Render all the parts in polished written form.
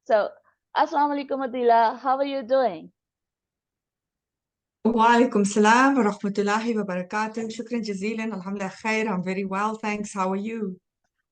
So, Assalamu alaikum, Adila. How are you doing? وعليكم السلام ورحمة الله وبركاته. شكرا جزيلا. الحمد لله خير. I'm very well, thanks. How are you?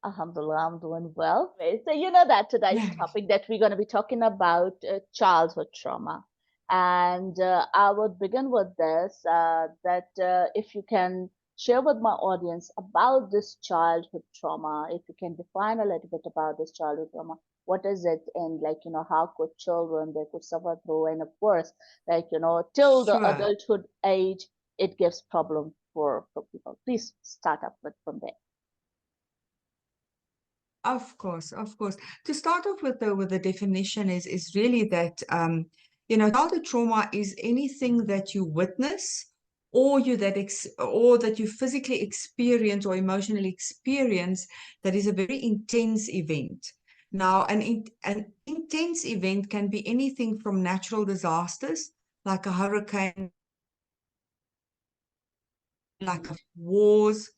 Alhamdulillah, I'm doing well. So, you know that today's topic that we're going to be talking about childhood trauma. And I would begin with this that if you can share with my audience about this childhood trauma, if you can define a little bit about this childhood trauma, what is it, and like, how could children they could suffer through, and of course, like, till the Sure. adulthood age, it gives problem for people. Please start up with from there. Of course, of course. To start off with the definition is really that childhood trauma is anything that you witness or that you physically experience or emotionally experience that is a very intense event. Now, an intense event can be anything from natural disasters like a hurricane, like wars.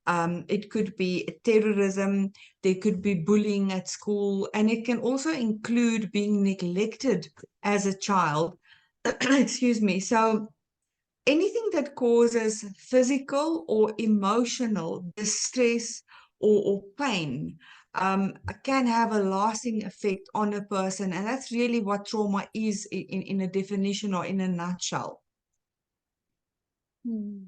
It could be terrorism, there could be bullying at school, and it can also include being neglected as a child. Excuse me. So anything that causes physical or emotional distress or pain can have a lasting effect on a person. And that's really what trauma is in a definition or in a nutshell. Hmm.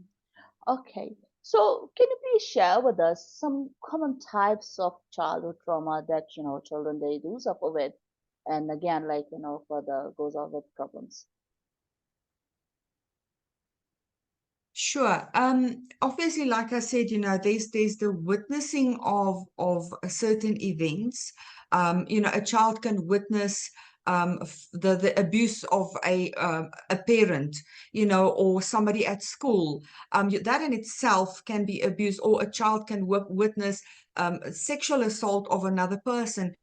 Okay. So, can you please share with us some common types of childhood trauma that, children they do suffer with? And again, like, further goes on with problems. Sure. Obviously, like I said, there's the witnessing of certain events. A child can witness the abuse of a parent, or somebody at school. That in itself can be abuse, or a child can witness sexual assault of another person.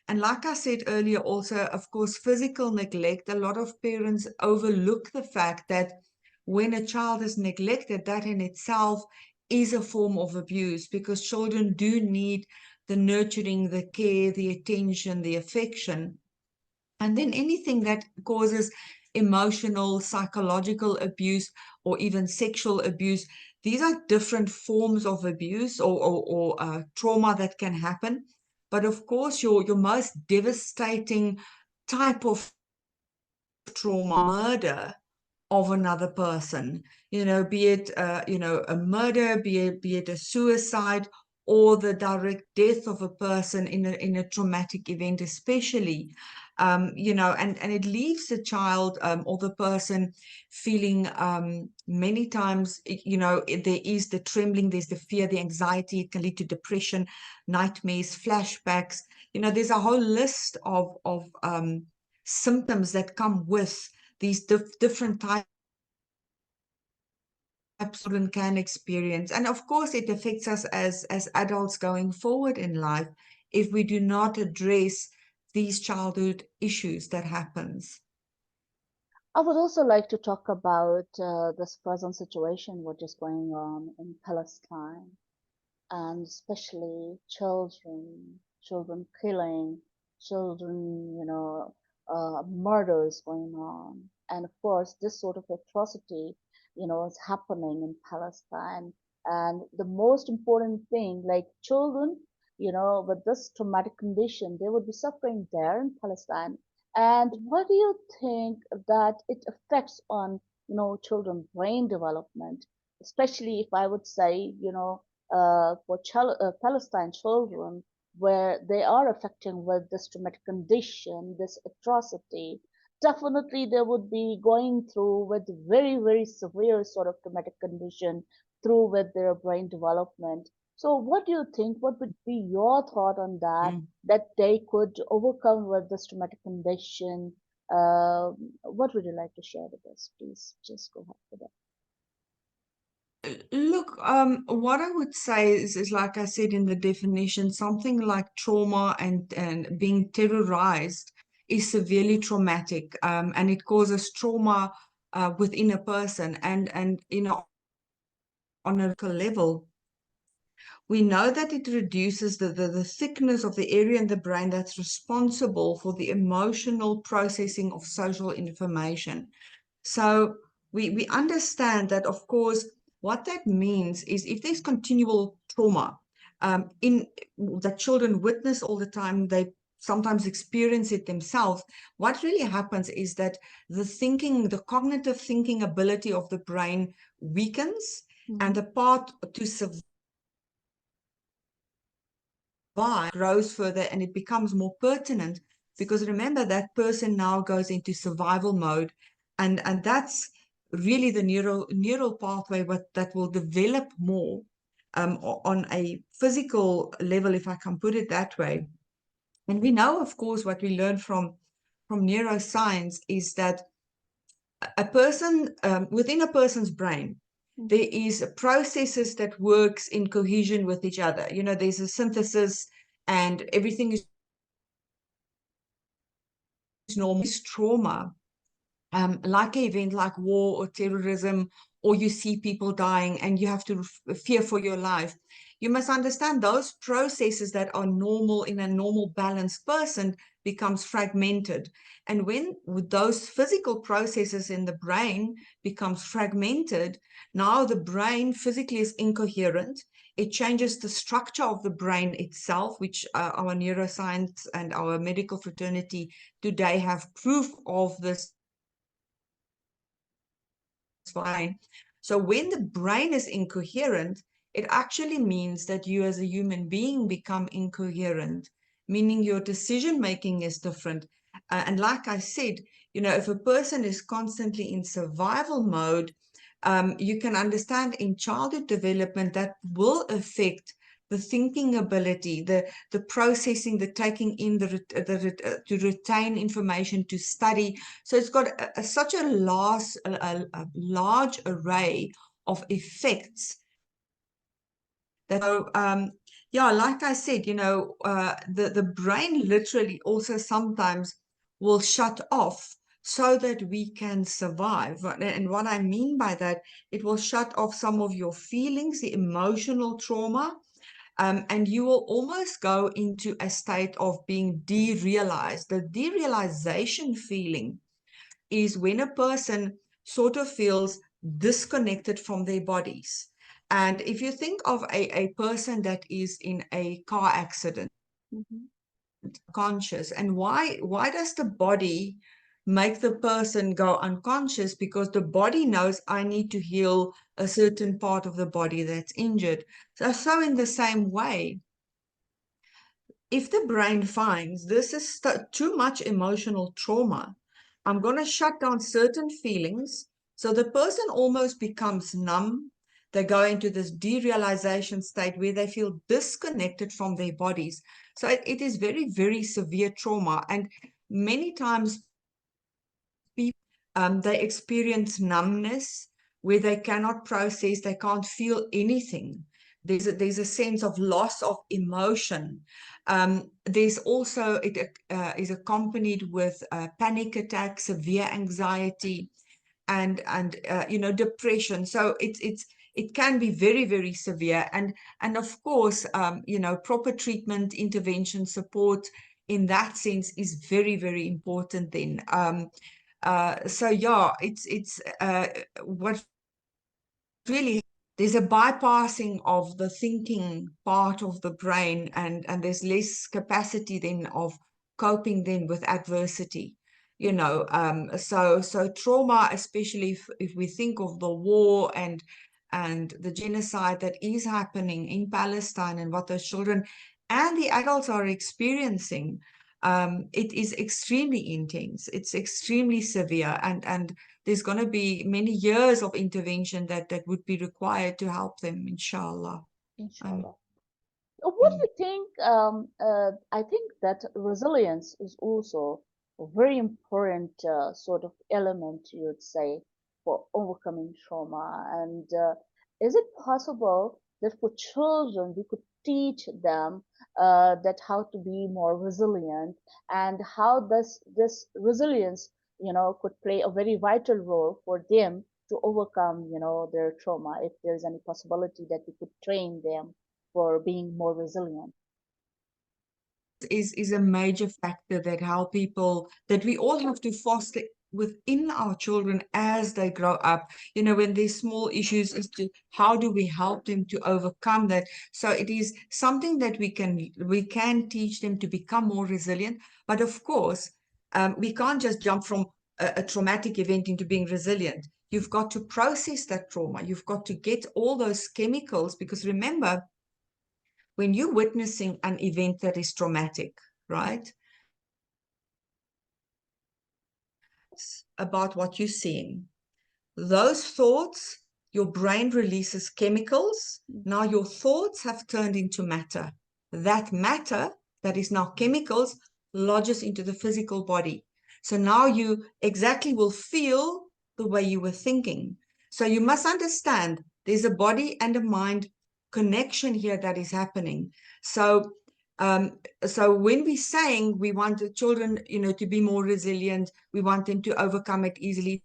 And like I said earlier, also, of course, physical neglect. A lot of parents overlook the fact that when a child is neglected, that in itself is a form of abuse, because children do need the nurturing, the care, the attention, the affection. And then anything that causes emotional, psychological abuse, or even sexual abuse, these are different forms of abuse or trauma that can happen. But of course, your most devastating type of trauma, murder of another person, be it, a murder, be it a suicide, or the direct death of a person in a traumatic event, especially, and it leaves the child or the person feeling many times, there is the trembling, there's the fear, the anxiety. It can lead to depression, nightmares, flashbacks. There's a whole list of symptoms that come with these different types children can experience. And of course, it affects us as adults going forward in life if we do not address these childhood issues that happens. I would also like to talk about this present situation, what is going on in Palestine, and especially children killing, children, murders going on. And of course, this sort of atrocity, is happening in Palestine. And the most important thing, like children, with this traumatic condition, they would be suffering there in Palestine. And what do you think that it affects on, children brain development, especially if I would say, for Palestine children, where they are affecting with this traumatic condition, this atrocity, definitely they would be going through with very, very severe sort of traumatic condition through with their brain development. So what do you think? What would be your thought on that? Mm. That they could overcome with this traumatic condition? What would you like to share with us? Please just go ahead with that. Look, what I would say is like I said in the definition, something like trauma and being terrorized is severely traumatic, and it causes trauma within a person, and on a level. We know that it reduces the thickness of the area in the brain that's responsible for the emotional processing of social information. So we understand that, of course, what that means is if there's continual trauma in that children witness all the time, they sometimes experience it themselves. What really happens is that the cognitive thinking ability of the brain weakens, and Mm-hmm. the part to survive grows further, and it becomes more pertinent, because remember, that person now goes into survival mode, and that's really the neural pathway that will develop more on a physical level, if I can put it that way. And we know, of course, what we learn from neuroscience is that a person within a person's brain, there Mm-hmm. is processes that works in cohesion with each other. You know, there's a synthesis, and everything is normal. Trauma, like an event like war or terrorism, or you see people dying and you have to fear for your life. You must understand those processes that are normal in a normal balanced person becomes fragmented. And when those physical processes in the brain becomes fragmented, now the brain physically is incoherent. It changes the structure of the brain itself, which our neuroscience and our medical fraternity today have proof of this fine. So when the brain is incoherent, it actually means that you as a human being become incoherent, meaning your decision making is different. And like I said, you know, if a person is constantly in survival mode, you can understand in childhood development that will affect the thinking ability, the processing, the taking in, to retain information, to study. So it's got such a large array of effects that, yeah, like I said, you know, the brain literally also sometimes will shut off so that we can survive. And what I mean by that, it will shut off some of your feelings, the emotional trauma, and you will almost go into a state of being derealized. The derealization feeling is when a person sort of feels disconnected from their bodies. And if you think of a person that is in a car accident, Mm-hmm. conscious, and why does the body make the person go unconscious? Because the body knows, I need to heal a certain part of the body that's injured. So in the same way, if the brain finds this is too much emotional trauma, I'm going to shut down certain feelings. So the person almost becomes numb. They go into this derealization state where they feel disconnected from their bodies. So it is very, very severe trauma. And many times people, they experience numbness where they cannot process, they can't feel anything. There's a sense of loss of emotion. There's also, it is accompanied with panic attacks, severe anxiety, and you know, depression. So it can be very, very severe. And of course, you know, proper treatment, intervention, support in that sense is very, very important then. So yeah, it's what really, there's a bypassing of the thinking part of the brain, and there's less capacity then of coping then with adversity, you know. So trauma, especially if we think of the war and the genocide that is happening in Palestine, and what those children and the adults are experiencing, it is extremely intense. It's extremely severe, and there's going to be many years of intervention that would be required to help them, inshallah. Um, Inshallah. What do mm, you think? I think that resilience is also a very important sort of element, you would say, for overcoming trauma. And is it possible that for children we could teach them that how to be more resilient, and how this resilience, could play a very vital role for them to overcome, their trauma, if there's any possibility that we could train them? for being more resilient? Is a major factor that how people that we all have to foster within our children as they grow up. You know, when there's small issues, is to how do we help them to overcome that. So it is something that we can teach them to become more resilient. But of course, we can't just jump from a traumatic event into being resilient. You've got to process that trauma. You've got to get all those chemicals, because remember, when you're witnessing an event that is traumatic, right? About what you're seeing. Those thoughts, your brain releases chemicals. Now your thoughts have turned into matter. That matter, that is now chemicals, lodges into the physical body. So now you exactly will feel the way you were thinking. So you must understand there's a body and a mind connection here that is happening. So um, so when we're saying we want the children, to be more resilient, we want them to overcome it easily,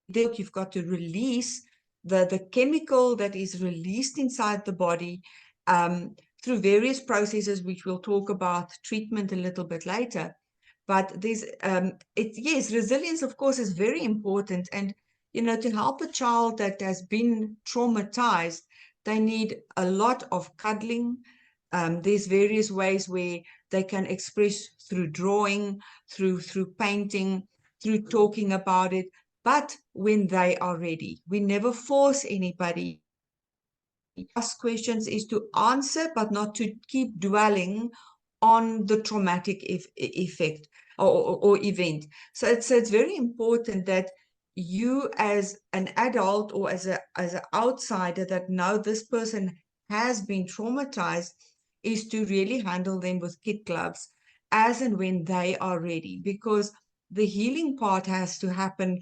you've got to release the chemical that is released inside the body through various processes, which we'll talk about treatment a little bit later. But there's yes, resilience, of course, is very important. And to help a child that has been traumatized, they need a lot of cuddling. There's various ways where they can express through drawing, through painting, through talking about it, but when they are ready. We never force anybody. Ask questions is to answer, but not to keep dwelling on the traumatic effect or event. So it's very important that you, as an adult or as an outsider that know this person has been traumatized, is to really handle them with kid gloves as and when they are ready, because the healing part has to happen.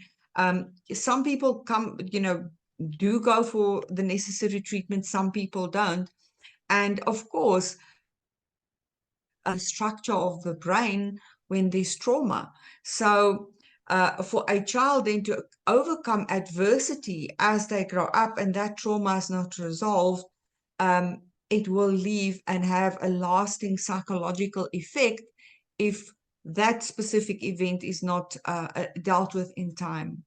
Some people do go for the necessary treatment, some people don't. And of course, a structure of the brain when there's trauma. So for a child then to overcome adversity as they grow up and that trauma is not resolved, it will leave and have a lasting psychological effect if that specific event is not dealt with in time.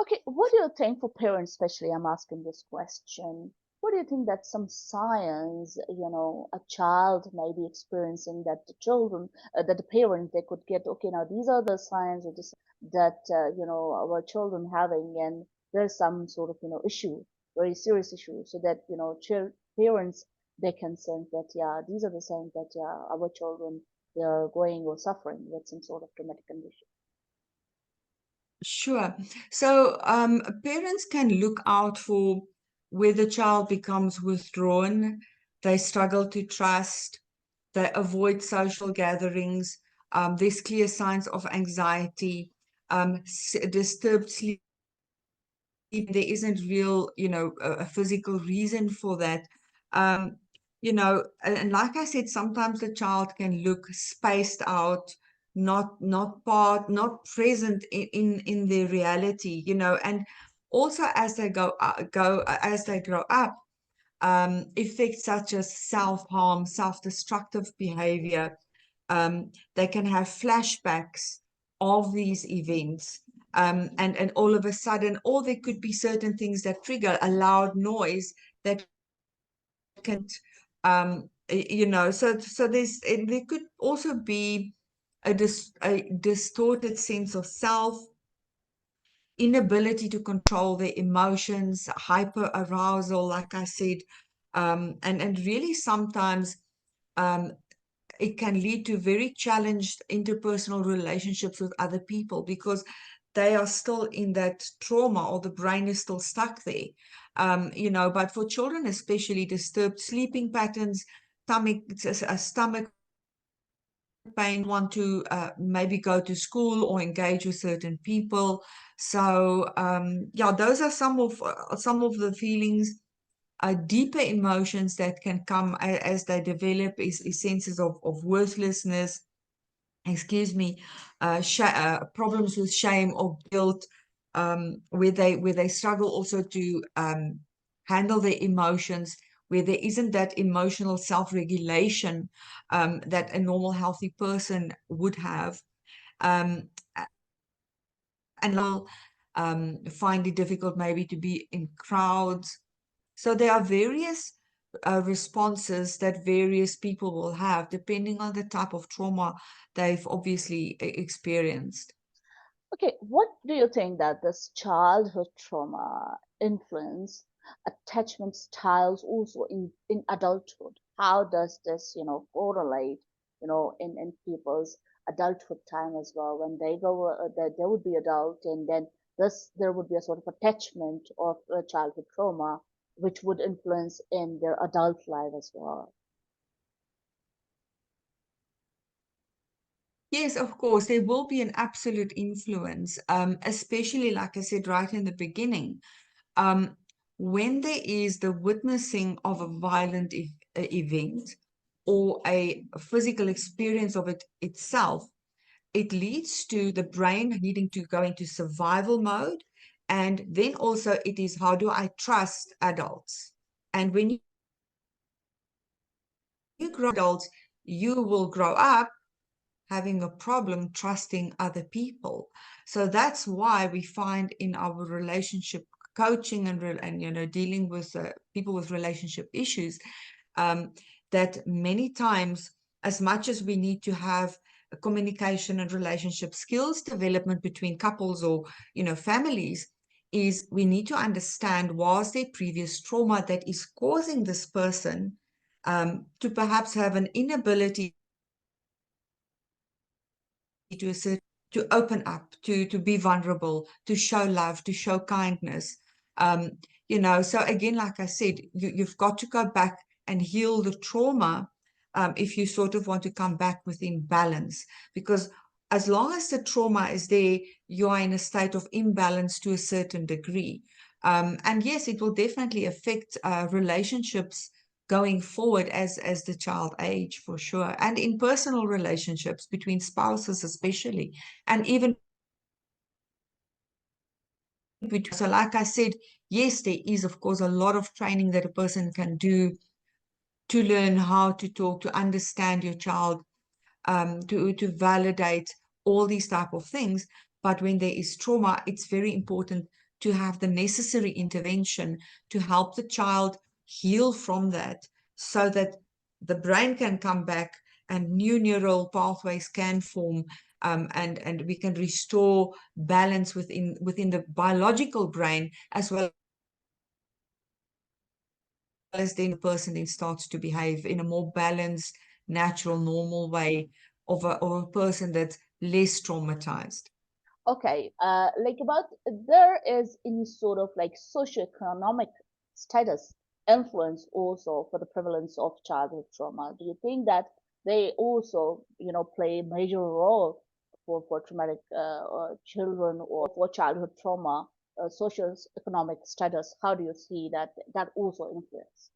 Okay, what do you think for parents, especially? I'm asking this question. What do you think that some signs, a child may be experiencing that the children, that the parent, they could get, okay, now these are the signs or this that, our children having, and there's some sort of, issue, very serious issue, so that, parents, they can sense that, yeah, these are the signs that, yeah, our children, they are going or suffering with some sort of traumatic condition. Sure. So parents can look out for where the child becomes withdrawn, they struggle to trust, they avoid social gatherings, there's clear signs of anxiety, disturbed sleep. There isn't real, a physical reason for that. Um, and like I said, sometimes the child can look spaced out, not present in their reality, and also as they as they grow up, effects such as self-harm, self-destructive behavior. They can have flashbacks of these events. And all of a sudden, or there could be certain things that trigger a loud noise that can, so there could also be a distorted sense of self, inability to control their emotions, hyper arousal, like I said, and really sometimes um, it can lead to very challenged interpersonal relationships with other people because they are still in that trauma or the brain is still stuck there. But for children, especially disturbed sleeping patterns, stomach pain, want to maybe go to school or engage with certain people. So yeah, those are some of the feelings. Deeper emotions that can come as they develop is senses of worthlessness, excuse me, problems with shame or guilt, where they struggle also to handle their emotions, where there isn't that emotional self-regulation that a normal healthy person would have. Um, and will find it difficult maybe to be in crowds. So there are various responses that various people will have depending on the type of trauma they've obviously experienced. Okay, what do you think that this childhood trauma influence attachment styles also in adulthood? How does this, correlate, in people's adulthood time as well? When they go, they would be adult, and then there would be a sort of attachment of childhood trauma, which would influence in their adult life as well. Yes, of course, there will be an absolute influence, especially like I said right in the beginning. Um, when there is the witnessing of a violent event or a physical experience of it itself, it leads to the brain needing to go into survival mode. And then also it is, how do I trust adults? And when you grow adults, you will grow up having a problem trusting other people. So that's why we find in our relationship coaching and dealing with people with relationship issues, um, that many times, as much as we need to have a communication and relationship skills development between couples or families, is we need to understand, was there previous trauma that is causing this person to perhaps have an inability to a certain, to open up, to be vulnerable, to show love, to show kindness. Um, so again, like I said, you've got to go back and heal the trauma if you sort of want to come back within balance. Because as long as the trauma is there, you are in a state of imbalance to a certain degree. And yes, it will definitely affect relationships going forward as the child age, for sure, and in personal relationships between spouses especially, and even between. So like I said, yes, there is of course a lot of training that a person can do to learn how to talk, to understand your child, to validate all these type of things. But when there is trauma, it's very important to have the necessary intervention to help the child heal from that, so that the brain can come back and new neural pathways can form, and we can restore balance within the biological brain, as well as then the person then starts to behave in a more balanced, natural, normal way of a person that's less traumatized. Okay, like about there is any sort of like socioeconomic status influence also for the prevalence of childhood trauma? Do you think that they also, play a major role for traumatic children or for childhood trauma, socioeconomic status? How do you see that also influence?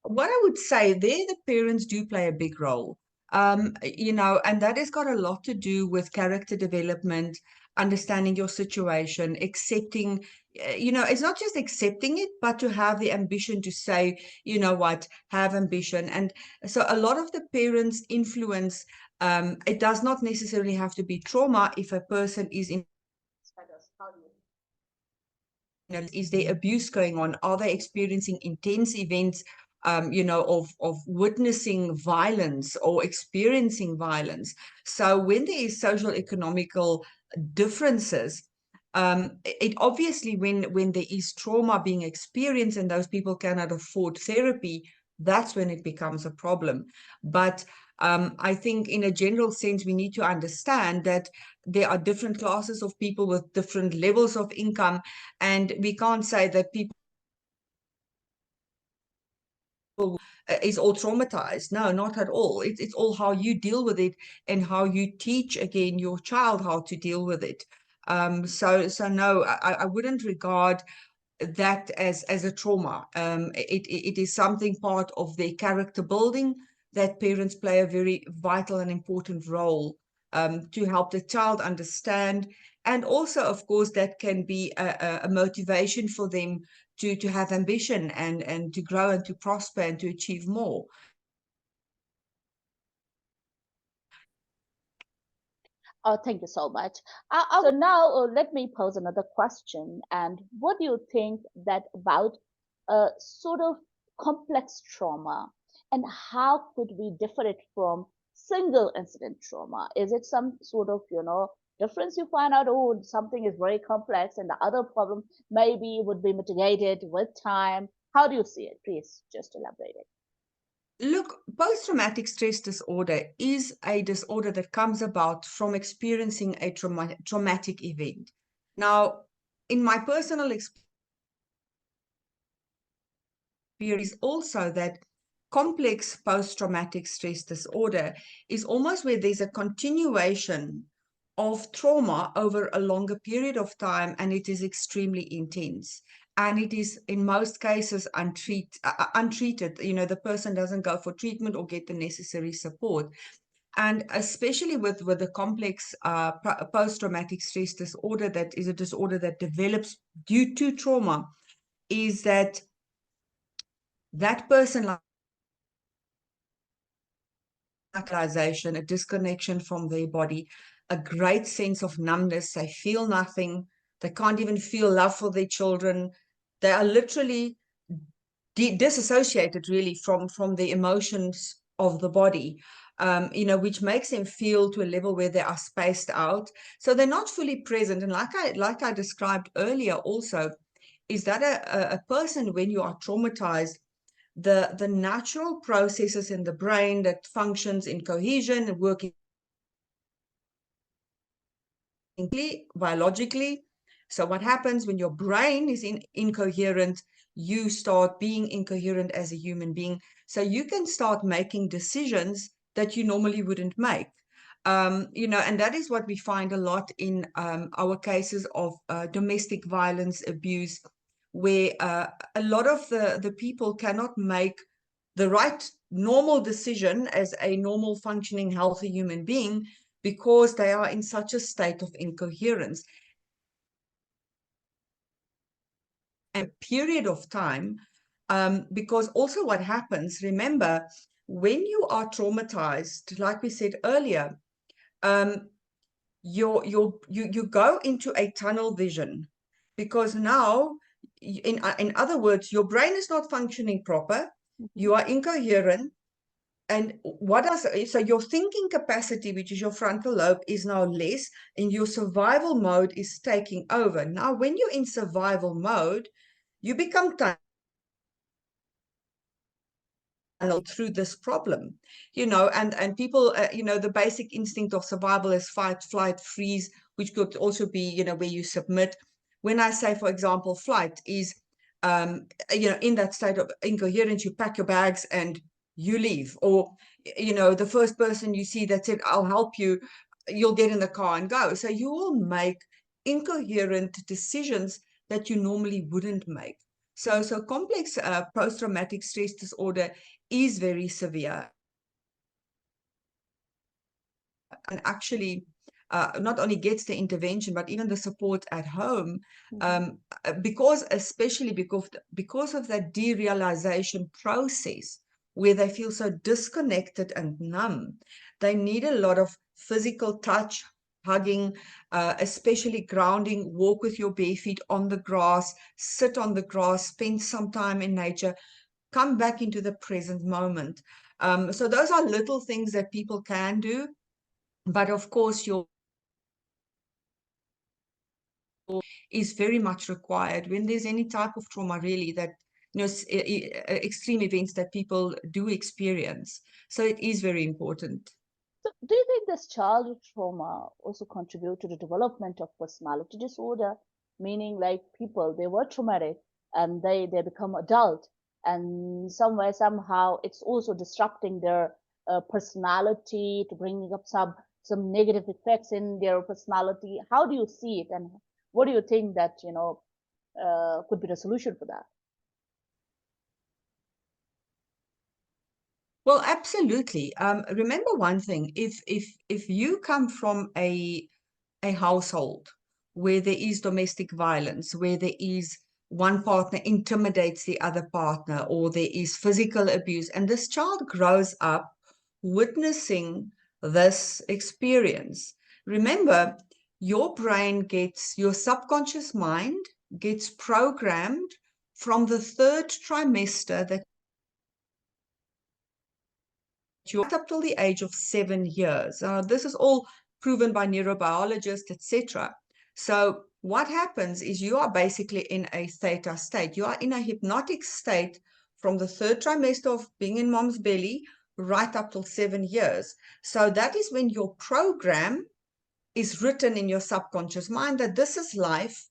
What I would say there, the parents do play a big role. And that has got a lot to do with character development, understanding your situation, accepting, it's not just accepting it, but to have the ambition to say, you know what, have ambition. And so a lot of the parents' influence, it does not necessarily have to be trauma if a person is in. Status, how do you? Is there abuse going on? Are they experiencing intense events, of witnessing violence or experiencing violence? So when there is social economical differences, it obviously, when there is trauma being experienced and those people cannot afford therapy, that's when it becomes a problem. But I think in a general sense, we need to understand that there are different classes of people with different levels of income, and we can't say that people is all traumatized. No, not at all. It's all how you deal with it and how you teach again your child how to deal with it. So no, I wouldn't regard that as a trauma. It is something part of their character building that parents play a very vital and important role to help the child understand And also, of course, that can be a motivation for them to have ambition and to grow and to prosper and to achieve more. Oh, thank you so much. So now let me pose another question. And what do you think that about sort of complex trauma, and how could we differ it from single incident trauma? Is it some sort of, difference you find out, oh, something is very complex and the other problem maybe would be mitigated with time? How do you see it? Please just elaborate it. Look, post-traumatic stress disorder is a disorder that comes about from experiencing a traumatic event. Now, in my personal experience is also that complex post-traumatic stress disorder is almost where there's a continuation of trauma over a longer period of time, and it is extremely intense. And it is, in most cases, untreated. The person doesn't go for treatment or get the necessary support. And especially with the complex post-traumatic stress disorder, that is a disorder that develops due to trauma, is that person, like a disconnection from their body, a great sense of numbness. They feel nothing. They can't even feel love for their children. They are literally disassociated really from the emotions of the body, which makes them feel to a level where they are spaced out. So they're not fully present. And like I described earlier also, is that a person, when you are traumatized, the natural processes in the brain that functions in cohesion and working biologically. So what happens when your brain is incoherent, you start being incoherent as a human being. So you can start making decisions that you normally wouldn't make. And that is what we find a lot in our cases of domestic violence, abuse, where a lot of the people cannot make the right normal decision as a normal functioning healthy human being, because they are in such a state of incoherence. And a period of time, because also what happens, remember, when you are traumatized, like we said earlier, you go into a tunnel vision, because now, in other words, your brain is not functioning proper, Mhm. you are incoherent. And so your thinking capacity, which is your frontal lobe, is now less, and your survival mode is taking over. Now, when you're in survival mode, you become through this problem, and people, the basic instinct of survival is fight, flight, freeze, which could also be, where you submit. When I say, for example, flight is, in that state of incoherence, you pack your bags and you leave. Or, the first person you see that said, I'll help you, you'll get in the car and go. So you will make incoherent decisions that you normally wouldn't make. So complex post-traumatic stress disorder is very severe, and actually not only gets the intervention, but even the support at home, Mhm. especially because of that derealization process, where they feel so disconnected and numb. They need a lot of physical touch, hugging, especially grounding, walk with your bare feet on the grass, sit on the grass, spend some time in nature, come back into the present moment. So those are little things that people can do. But of course, your is very much required when there's any type of trauma, really, that, extreme events that people do experience. So it is very important. So, do you think this childhood trauma also contribute to the development of personality disorder? Meaning, like people, they were traumatic and they become adult, and somewhere somehow it's also disrupting their personality, to bringing up some negative effects in their personality. How do you see it, and what do you think that could be the solution for that? Well, absolutely. Remember one thing: if you come from a household where there is domestic violence, where there is one partner intimidates the other partner, or there is physical abuse, and this child grows up witnessing this experience. Remember, your brain gets, your subconscious mind gets programmed from the third trimester that you're up till the age of 7 years. This is all proven by neurobiologists, etc. So what happens is you are basically in a theta state. You are in a hypnotic state from the third trimester of being in mom's belly right up till 7 years. So that is when your program is written in your subconscious mind that this is life,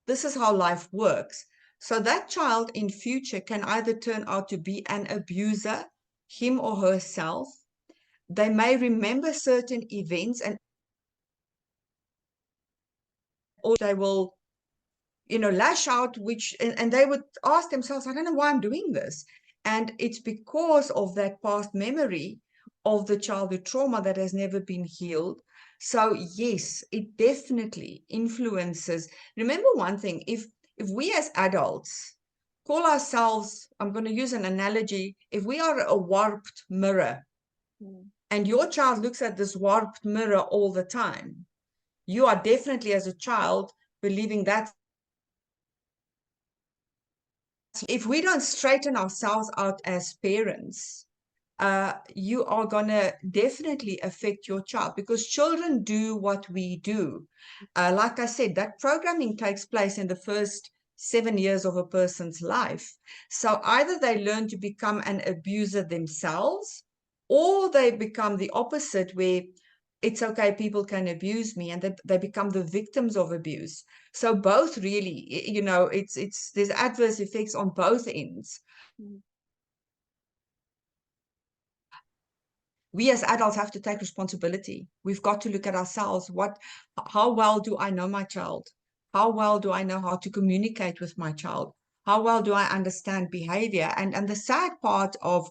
this is how life works. So that child in future can either turn out to be an abuser, him or herself. They may remember certain events, and or they will, lash out, and they would ask themselves, I don't know why I'm doing this. And it's because of that past memory of the childhood trauma that has never been healed. So yes, it definitely influences. Remember one thing, if we as adults call ourselves, I'm going to use an analogy, if we are a warped mirror, and your child looks at this warped mirror all the time, you are definitely, as a child, believing that. If we don't straighten ourselves out as parents, you are going to definitely affect your child, because children do what we do. Like I said, that programming takes place in the first 7 years of a person's life. So either they learn to become an abuser themselves, or they become the opposite, where it's okay, people can abuse me, and they become the victims of abuse. So both really, it's there's adverse effects on both ends. Mm. We as adults have to take responsibility. We've got to look at ourselves. How well do I know my child? How well do I know how to communicate with my child? How well do I understand behavior? And the sad part of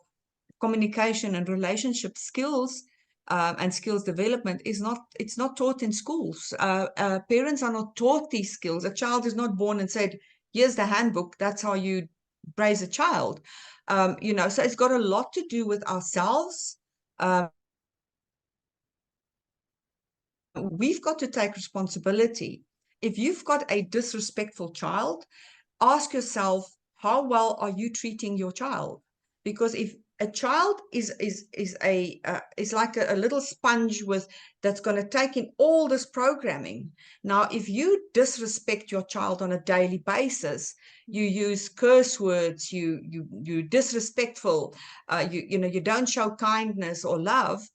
communication and relationship skills, and skills development, it's not taught in schools. Parents are not taught these skills. A child is not born and said, here's the handbook, that's how you raise a child. So it's got a lot to do with ourselves. um, we've got to take responsibility. If you've got a disrespectful child, ask yourself, how well are you treating your child? Because if a child is like a little sponge that's going to take in all this programming. Now, if you disrespect your child on a daily basis, you use curse words, you disrespectful, you don't show kindness or love,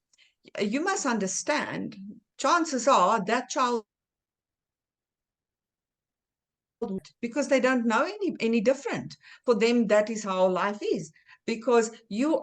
you must understand, chances are that child, because they don't know any different. For them, that is how life is. Because you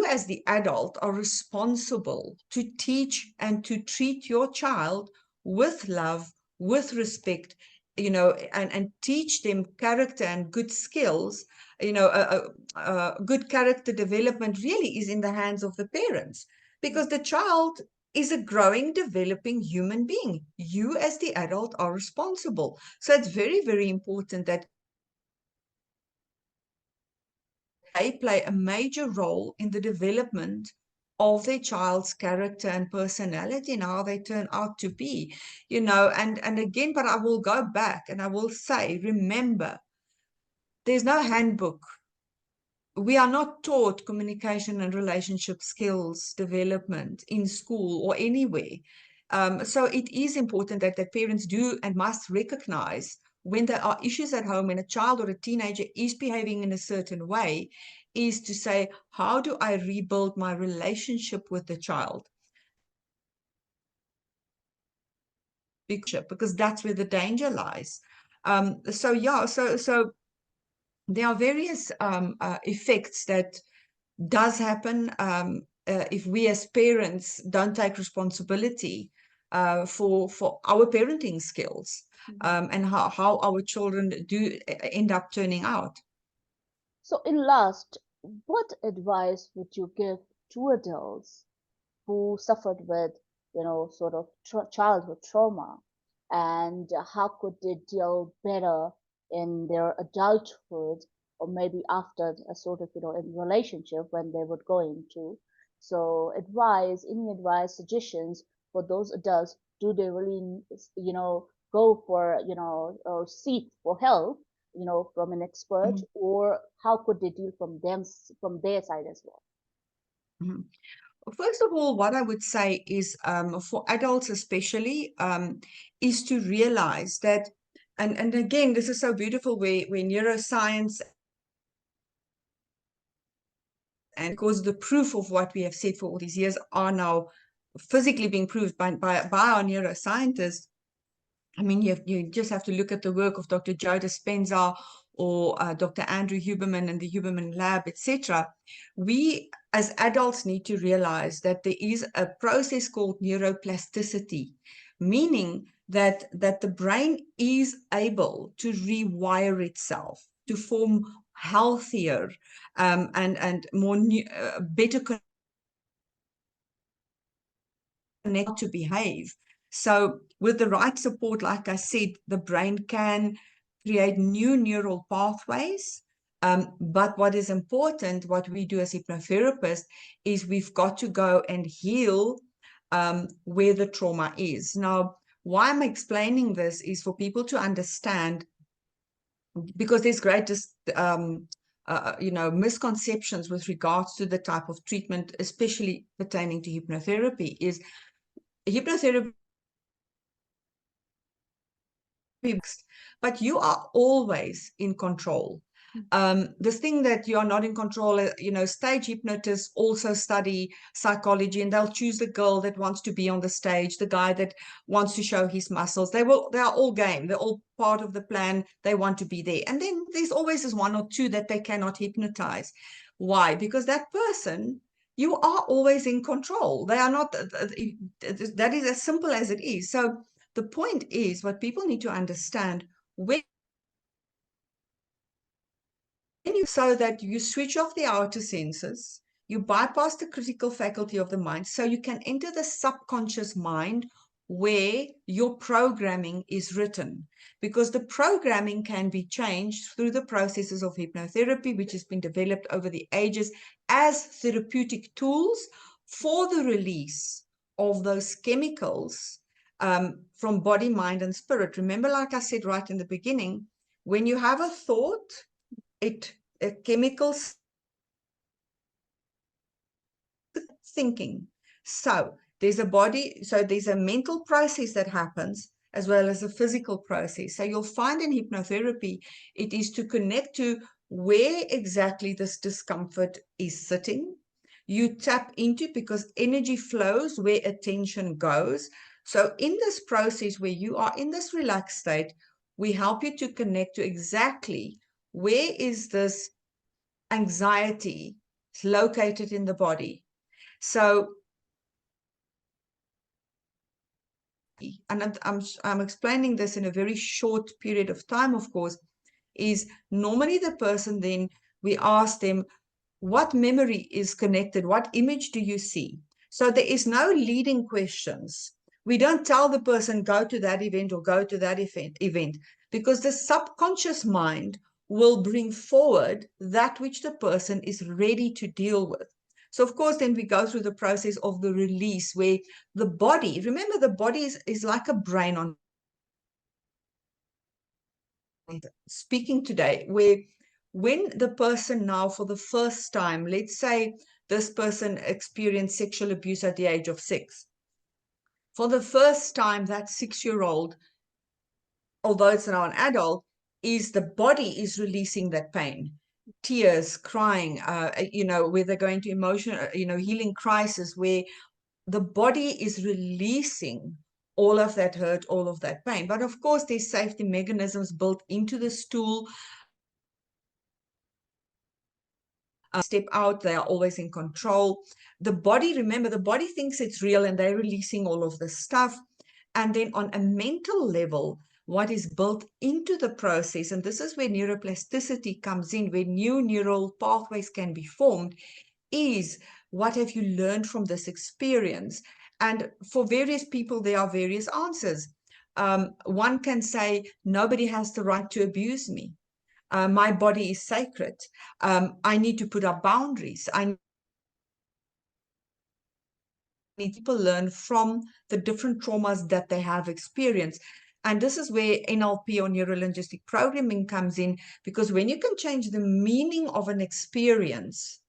as the adult are responsible to teach and to treat your child with love, with respect, and teach them character and good skills. Good character development really is in the hands of the parents, because the child is a growing, developing human being. You as the adult are responsible. So it's very, very important that they play a major role in the development of their child's character and personality and how they turn out to be. And again, but I will go back and I will say, remember, there's no handbook. We are not taught communication and relationship skills development in school or anywhere. So it is important that parents do and must recognize when there are issues at home, when a child or a teenager is behaving in a certain way, is to say, how do I rebuild my relationship with the child? Because that's where the danger lies. So there are various effects that does happen if we as parents don't take responsibility for our parenting skills, and how our children do end up turning out. So, in last, what advice would you give to adults who suffered with, sort of childhood trauma? and how could they deal better in their adulthood, or maybe after a sort of, in relationship when they would go into. So any advice, suggestions for those adults, do they really, go for, or seek for help, from an expert, Mhm, or how could they deal from their side as well? mhm. First of all, what I would say is for adults especially, is to realize that, and again, this is so beautiful where neuroscience, and because the proof of what we have said for all these years are now physically being proved by our neuroscientists. I mean, you just have to look at the work of Dr. Joe Dispenza or Dr. Andrew Huberman and the Huberman Lab, etc. We, as adults, need to realize that there is a process called neuroplasticity, meaning that the brain is able to rewire itself to form healthier and more better connect to behave. So with the right support, like I said, the brain can create new neural pathways. But what is important, what we do as hypnotherapists, is we've got to go and heal where the trauma is. Now, why I'm explaining this is for people to understand, because there's great misconceptions with regards to the type of treatment, especially pertaining to hypnotherapy, is hypnotherapy, but you are always in control. This thing that you are not in control, stage hypnotists also study psychology, and they'll choose the girl that wants to be on the stage, the guy that wants to show his muscles. They are all game. They're all part of the plan. They want to be there. And then there's always this one or two that they cannot hypnotize. Why? Because that person, you are always in control. They are not, that is as simple as it is. So the point is, what people need to understand, when so that you switch off the outer senses, you bypass the critical faculty of the mind, so you can enter the subconscious mind where your programming is written. Because the programming can be changed through the processes of hypnotherapy, which has been developed over the ages as therapeutic tools for the release of those chemicals from body, mind, and spirit. Remember, like I said right in the beginning, when you have a thought, it chemicals thinking. So there's a mental process that happens as well as a physical process. So you'll find in hypnotherapy, it is to connect to where exactly this discomfort is sitting. You tap into, because energy flows where attention goes. So in this process where you are in this relaxed state, we help you to connect to exactly where is this anxiety located in the body. So, and I'm explaining this in a very short period of time, of course, is normally the person, then we ask them, what memory is connected? What image do you see? So there is no leading questions. We don't tell the person, go to that event or go to that event, because the subconscious mind will bring forward that which the person is ready to deal with. So, of course, then we go through the process of the release where the body, remember, the body is like a brain on speaking today, where when the person now for the first time, let's say this person experienced sexual abuse at the age of 6. For the first time, that 6-year-old, although it's now an adult, is the body is releasing that pain. Tears, crying, where they're going to emotional, healing crisis, where the body is releasing all of that hurt, all of that pain. But of course, there's safety mechanisms built into the stool. Step out, they are always in control. The body, remember, the body thinks it's real and they're releasing all of this stuff. And then on a mental level, what is built into the process, and this is where neuroplasticity comes in, where new neural pathways can be formed, is what have you learned from this experience? And for various people, there are various answers. one can say, nobody has the right to abuse me. My body is sacred. I need to put up boundaries. I need people learn from the different traumas that they have experienced. And this is where NLP or neuro-linguistic programming comes in, because when you can change the meaning of an experience,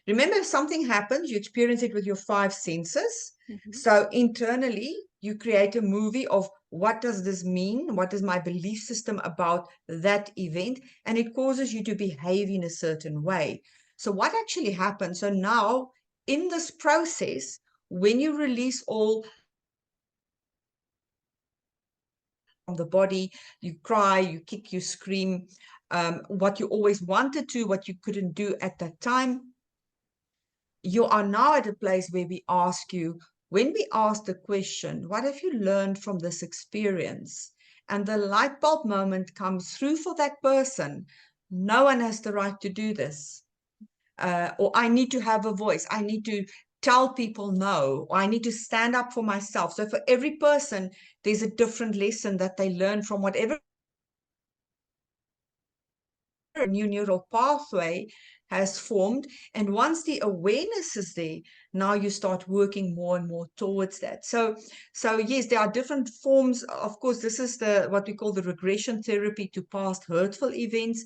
remember, if something happens, you experience it with your five senses. Mm-hmm. So internally, you create a movie of what does this mean? What is my belief system about that event? And it causes you to behave in a certain way. So what actually happens? So now in this process, when you release all from the body, you cry, you kick, you scream, what you always wanted to, what you couldn't do at that time, you are now at a place where we ask you, when we ask the question, what have you learned from this experience? And the light bulb moment comes through for that person. No one has the right to do this. Or I need to have a voice. I need to tell people no, or I need to stand up for myself. So for every person, there's a different lesson that they learn from whatever new neural pathway has formed. And once the awareness is there, now you start working more and more towards that. So yes, there are different forms. Of course, this is what we call the regression therapy to past hurtful events.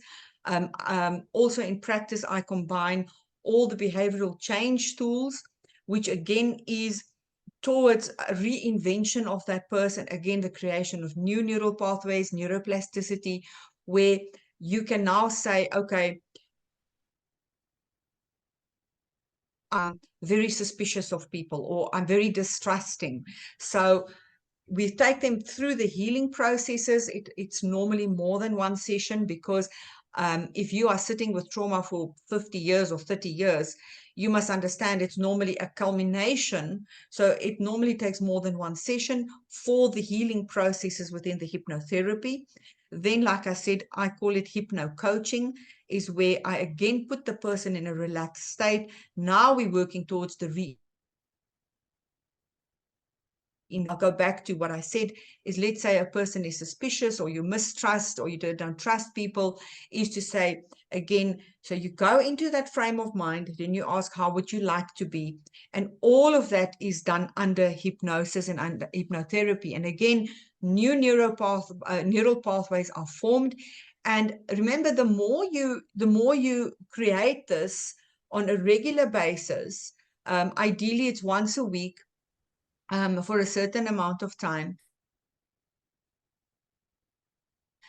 Also in practice, I combine all the behavioral change tools, which again is towards a reinvention of that person. Again, the creation of new neural pathways, neuroplasticity, where you can now say, okay, I'm very suspicious of people, or I'm very distrusting. So we take them through the healing processes. It's normally more than one session, because if you are sitting with trauma for 50 years or 30 years, you must understand it's normally a culmination. So it normally takes more than one session for the healing processes within the hypnotherapy. Then, like I said, I call it hypno coaching, is where I again put the person in a relaxed state. Now we're working towards the I'll go back to what I said, is let's say a person is suspicious, or you mistrust, or you don't trust people, is to say, again, so you go into that frame of mind, then you ask, how would you like to be? And all of that is done under hypnosis and under hypnotherapy. And again, new neural pathways are formed. And remember, the more you create this on a regular basis, ideally it's once a week, for a certain amount of time,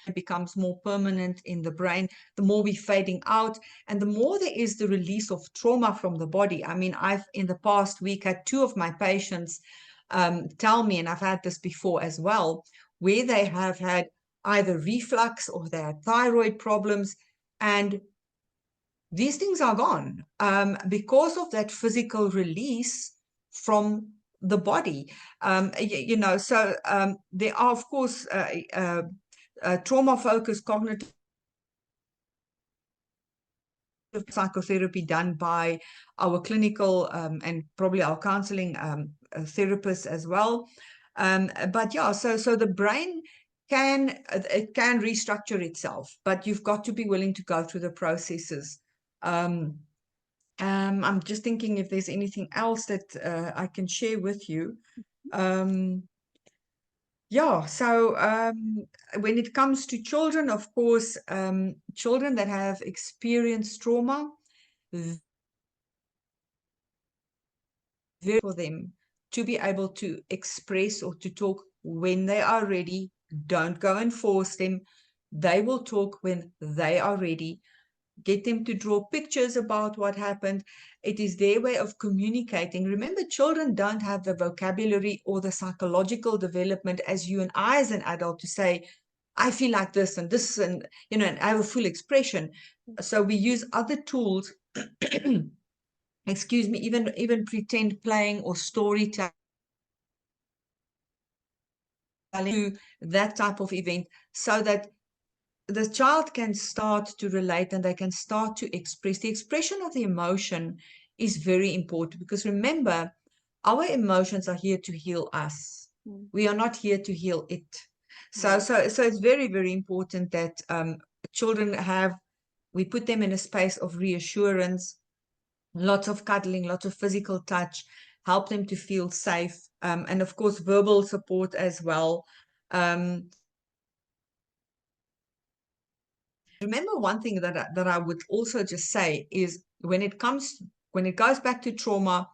it becomes more permanent in the brain, the more we're fading out, and the more there is the release of trauma from the body. I mean, I've in the past week had two of my patients tell me, and I've had this before as well, where they have had either reflux or they had thyroid problems, and these things are gone because of that physical release from the body. So there are, of course, trauma-focused cognitive psychotherapy done by our clinical and probably our counseling therapists as well. But yeah, so the brain it can restructure itself, but you've got to be willing to go through the processes. I'm just thinking if there's anything else that I can share with you. Yeah, so when it comes to children, of course, children that have experienced trauma, very for them to be able to express or to talk when they are ready. Don't go and force them. They will talk when they are ready. Get them to draw pictures about what happened. It is their way of communicating. Remember, children don't have the vocabulary or the psychological development as you and I as an adult to say, I feel like this and this, and and I have a full expression. So we use other tools, excuse me, even pretend playing or storytelling to that type of event, so that the child can start to relate and they can start to express. The expression of the emotion is very important, because remember, our emotions are here to heal us. Mm. We are not here to heal it. So, Yes. so it's very, very important that children we put them in a space of reassurance, lots of cuddling, lots of physical touch, help them to feel safe, and of course, verbal support as well. Remember, one thing that I would also just say is when it goes back to trauma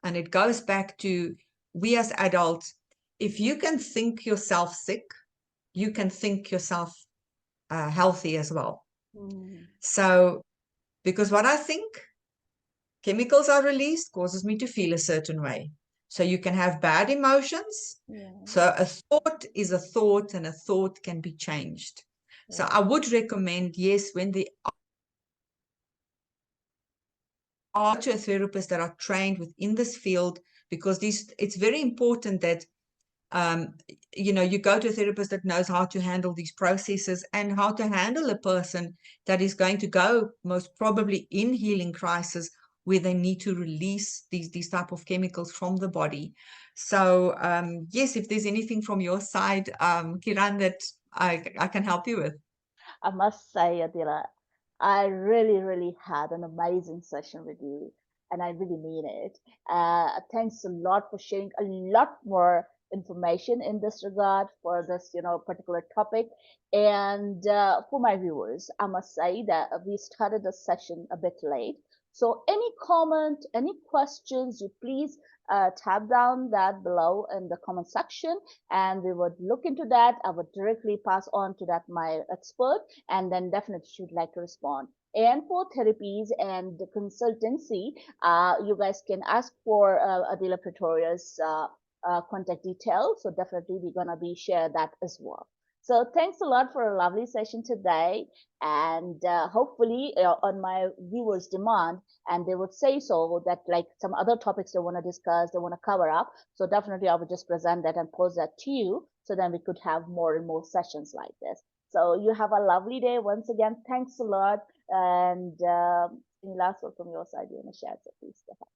and it goes back to we as adults, if you can think yourself sick, you can think yourself healthy as well. Mm. So, because what I think, chemicals are released, causes me to feel a certain way. So you can have bad emotions. Yeah. So a thought is a thought, and a thought can be changed. So Yeah. I would recommend, yes, when they are to a therapist that are trained within this field, because it's very important that um, you go to a therapist that knows how to handle these processes and how to handle a person that is going to go most probably in healing crisis where they need to release these type of chemicals from the body. So yes, if there's anything from your side, Kiran, that I can help you with. I must say, Adila, I really, really had an amazing session with you, and I really mean it. Thanks a lot for sharing a lot more information in this regard for this, particular topic. And for my viewers, I must say that we started the session a bit late. So any comment, any questions, you please tab down that below in the comment section, and we would look into that. I would directly pass on to that my expert, and then definitely should like to respond. And for therapies and the consultancy, you guys can ask for Adila Pretorius contact details. So definitely we're gonna be share that as well. So thanks a lot for a lovely session today, and hopefully on my viewers' demand, and they would say so that like some other topics they want to discuss, they want to cover up. So definitely I would just present that and post that to you, so then we could have more and more sessions like this. So you have a lovely day. Once again, thanks a lot. And any last word from your side you want to share, so please go ahead.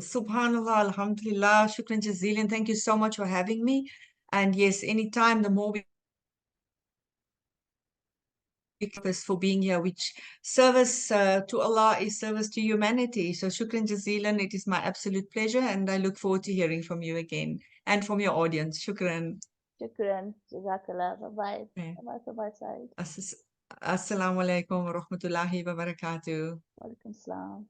Subhanallah, Alhamdulillah, shukran jazilan. Thank you so much for having me. And yes, anytime, the more we purpose for being here, which service to Allah is service to humanity. So shukran jazilan. It is my absolute pleasure, and I look forward to hearing from you again and from your audience. Shukran. Shukran. Jazakallah. Bye bye. Okay. Bye bye from my side. Assalamu alaikum wa rahmatullahi wa barakatuh. Walaikum salam.